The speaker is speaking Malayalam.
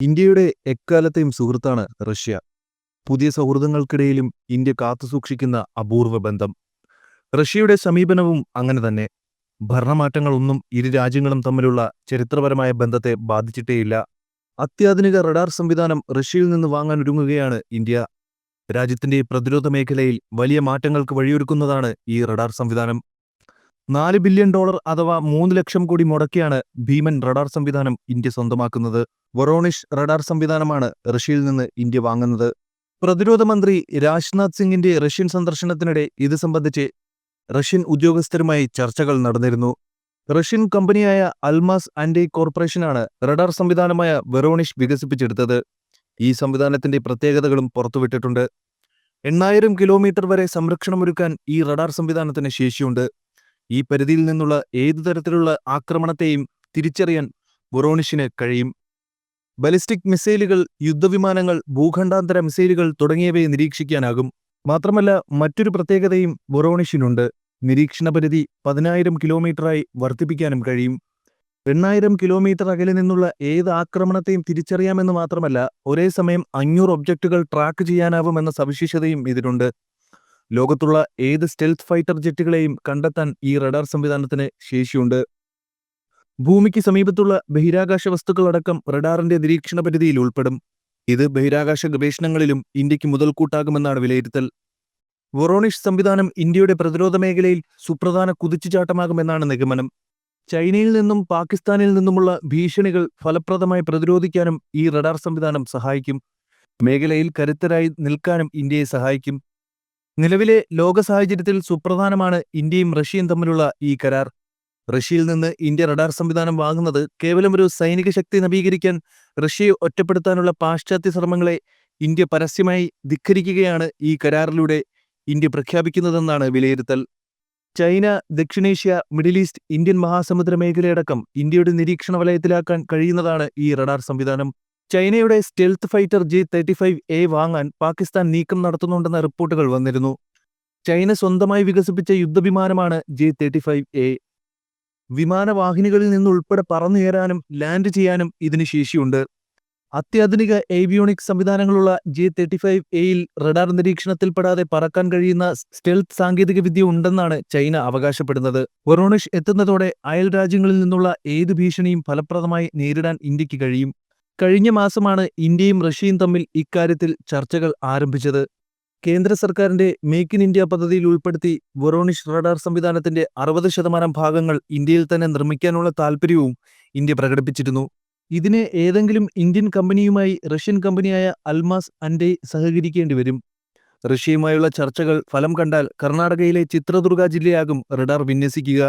ഇന്ത്യയുടെ എക്കാലത്തെയും സുഹൃത്താണ് റഷ്യ. പുതിയ സൗഹൃദങ്ങൾക്കിടയിലും ഇന്ത്യ കാത്തുസൂക്ഷിക്കുന്ന അപൂർവ ബന്ധം. റഷ്യയുടെ സമീപനവും അങ്ങനെ തന്നെ. ഭരണമാറ്റങ്ങളൊന്നും ഇരു രാജ്യങ്ങളും തമ്മിലുള്ള ചരിത്രപരമായ ബന്ധത്തെ ബാധിച്ചിട്ടേയില്ല. അത്യാധുനിക റഡാർ സംവിധാനം റഷ്യയിൽ നിന്ന് വാങ്ങാനൊരുങ്ങുകയാണ് ഇന്ത്യ. രാജ്യത്തിന്റെ പ്രതിരോധ മേഖലയിൽ വലിയ മാറ്റങ്ങൾക്ക് വഴിയൊരുക്കുന്നതാണ് ഈ റഡാർ സംവിധാനം. $4 ബില്യൺ അഥവാ 3 ലക്ഷം കോടി മുടക്കിയാണ് ഭീമൻ റഡാർ സംവിധാനം ഇന്ത്യ സ്വന്തമാക്കുന്നത്. വൊറോണിഷ് റഡാർ സംവിധാനമാണ് റഷ്യയിൽ നിന്ന് ഇന്ത്യ വാങ്ങുന്നത്. പ്രതിരോധ മന്ത്രി രാജ്നാഥ് സിംഗിന്റെ റഷ്യൻ സന്ദർശനത്തിനിടെ ഇത് സംബന്ധിച്ച് റഷ്യൻ ഉദ്യോഗസ്ഥരുമായി ചർച്ചകൾ നടന്നിരുന്നു. റഷ്യൻ കമ്പനിയായ അൽമാസ് ആൻഡേ കോർപ്പറേഷനാണ് റഡാർ സംവിധാനമായ വെറോണിഷ് വികസിപ്പിച്ചെടുത്തത്. ഈ സംവിധാനത്തിന്റെ പ്രത്യേകതകളും പുറത്തുവിട്ടിട്ടുണ്ട്. 8,000 കിലോമീറ്റർ വരെ സംരക്ഷണമൊരുക്കാൻ ഈ റഡാർ സംവിധാനത്തിന് ശേഷിയുണ്ട്. ഈ പരിധിയിൽ നിന്നുള്ള ഏതു തരത്തിലുള്ള ആക്രമണത്തെയും തിരിച്ചറിയാൻ വൊറോണിഷിന് കഴിയും. ബലിസ്റ്റിക് മിസൈലുകൾ, യുദ്ധവിമാനങ്ങൾ, ഭൂഖണ്ഡാന്തര മിസൈലുകൾ തുടങ്ങിയവയെ നിരീക്ഷിക്കാനാകും. മാത്രമല്ല, മറ്റൊരു പ്രത്യേകതയും വൊറോണിഷിനുണ്ട്. നിരീക്ഷണ പരിധി 10,000 കിലോമീറ്ററായി വർദ്ധിപ്പിക്കാനും കഴിയും. 8,000 കിലോമീറ്റർ അകലെ നിന്നുള്ള ഏത് ആക്രമണത്തെയും തിരിച്ചറിയാമെന്ന് മാത്രമല്ല, ഒരേ സമയം 500 ഒബ്ജക്റ്റുകൾ ട്രാക്ക് ചെയ്യാനാവുമെന്ന സവിശേഷതയും ഇതിനുണ്ട്. ലോകത്തുള്ള ഏത് സ്റ്റെൽത്ത് ഫൈറ്റർ ജെറ്റുകളെയും കണ്ടെത്താൻ ഈ റഡാർ സംവിധാനത്തിന് ശേഷിയുണ്ട്. ഭൂമിക്ക് സമീപത്തുള്ള ബഹിരാകാശ വസ്തുക്കളടക്കം റഡാറിന്റെ നിരീക്ഷണ പരിധിയിൽ ഉൾപ്പെടും. ഇത് ബഹിരാകാശ ഗവേഷണങ്ങളിലും ഇന്ത്യക്ക് മുതൽക്കൂട്ടാകുമെന്നാണ് വിലയിരുത്തൽ. വൊറോണിഷ് സംവിധാനം ഇന്ത്യയുടെ പ്രതിരോധ മേഖലയിൽ സുപ്രധാന കുതിച്ചുചാട്ടമാകുമെന്നാണ് നിഗമനം. ചൈനയിൽ നിന്നും പാകിസ്ഥാനിൽ നിന്നുമുള്ള ഭീഷണികൾ ഫലപ്രദമായി പ്രതിരോധിക്കാനും ഈ റഡാർ സംവിധാനം സഹായിക്കും. മേഖലയിൽ കരുത്തരായി നിൽക്കാനും ഇന്ത്യയെ സഹായിക്കും. നിലവിലെ ലോക സാഹചര്യത്തിൽ സുപ്രധാനമാണ് ഇന്ത്യയും റഷ്യയും തമ്മിലുള്ള ഈ കരാർ. റഷ്യയിൽ നിന്ന് ഇന്ത്യ റഡാർ സംവിധാനം വാങ്ങുന്നത് കേവലം ഒരു സൈനിക ശക്തി നവീകരിക്കാൻ റഷ്യയെ ഒറ്റപ്പെടുത്താനുള്ള പാശ്ചാത്യ ശ്രമങ്ങളെ ഇന്ത്യ പരസ്യമായി ധിക്കരിക്കുകയാണ് ഈ കരാറിലൂടെ ഇന്ത്യ പ്രഖ്യാപിക്കുന്നതെന്നാണ് വിലയിരുത്തൽ. ചൈന, ദക്ഷിണേഷ്യ, മിഡിൽ ഈസ്റ്റ്, ഇന്ത്യൻ മഹാസമുദ്ര മേഖലയടക്കം ഇന്ത്യയുടെ നിരീക്ഷണ വലയത്തിലാക്കാൻ കഴിയുന്നതാണ് ഈ റഡാർ സംവിധാനം. ചൈനയുടെ സ്റ്റെൽത്ത് ഫൈറ്റർ J-35A വാങ്ങാൻ പാകിസ്ഥാൻ നീക്കം നടത്തുന്നുണ്ടെന്ന റിപ്പോർട്ടുകൾ വന്നിരുന്നു. ചൈന സ്വന്തമായി വികസിപ്പിച്ച യുദ്ധവിമാനമാണ് J-35A. വിമാനവാഹിനികളിൽ നിന്നുൾപ്പെടെ പറന്നുയരാനും ലാൻഡ് ചെയ്യാനും ഇതിന് ശേഷിയുണ്ട്. അത്യാധുനിക ഏവിയോണിക്സ് സംവിധാനങ്ങളുള്ള J-35Aയിൽ റഡാർ നിരീക്ഷണത്തിൽപ്പെടാതെ പറക്കാൻ കഴിയുന്ന സ്റ്റെൽത്ത് സാങ്കേതികവിദ്യ ഉണ്ടെന്നാണ് ചൈന അവകാശപ്പെടുന്നത്. വൊറോണിഷ് എത്തുന്നതോടെ അയൽ രാജ്യങ്ങളിൽ നിന്നുള്ള ഏത് ഭീഷണിയും ഫലപ്രദമായി നേരിടാൻ ഇന്ത്യക്ക് കഴിയും. കഴിഞ്ഞ മാസമാണ് ഇന്ത്യയും റഷ്യയും തമ്മിൽ ഇക്കാര്യത്തിൽ ചർച്ചകൾ ആരംഭിച്ചത്. കേന്ദ്ര സർക്കാരിന്റെ മേക്ക് ഇൻ ഇന്ത്യ പദ്ധതിയിൽ ഉൾപ്പെടുത്തി വൊറോണിഷ് റഡാർ സംവിധാനത്തിന്റെ 60% ഭാഗങ്ങൾ ഇന്ത്യയിൽ തന്നെ നിർമ്മിക്കാനുള്ള താൽപ്പര്യവും ഇന്ത്യ പ്രകടിപ്പിച്ചിരുന്നു. ഇതിന് ഏതെങ്കിലും ഇന്ത്യൻ കമ്പനിയുമായി റഷ്യൻ കമ്പനിയായ അൽമാസ് ആൻഡേ സഹകരിക്കേണ്ടി വരും. റഷ്യയുമായുള്ള ചർച്ചകൾ ഫലം കണ്ടാൽ കർണാടകയിലെ ചിത്രദുർഗ ജില്ലയാകും റഡാർ വിന്യസിക്കുക.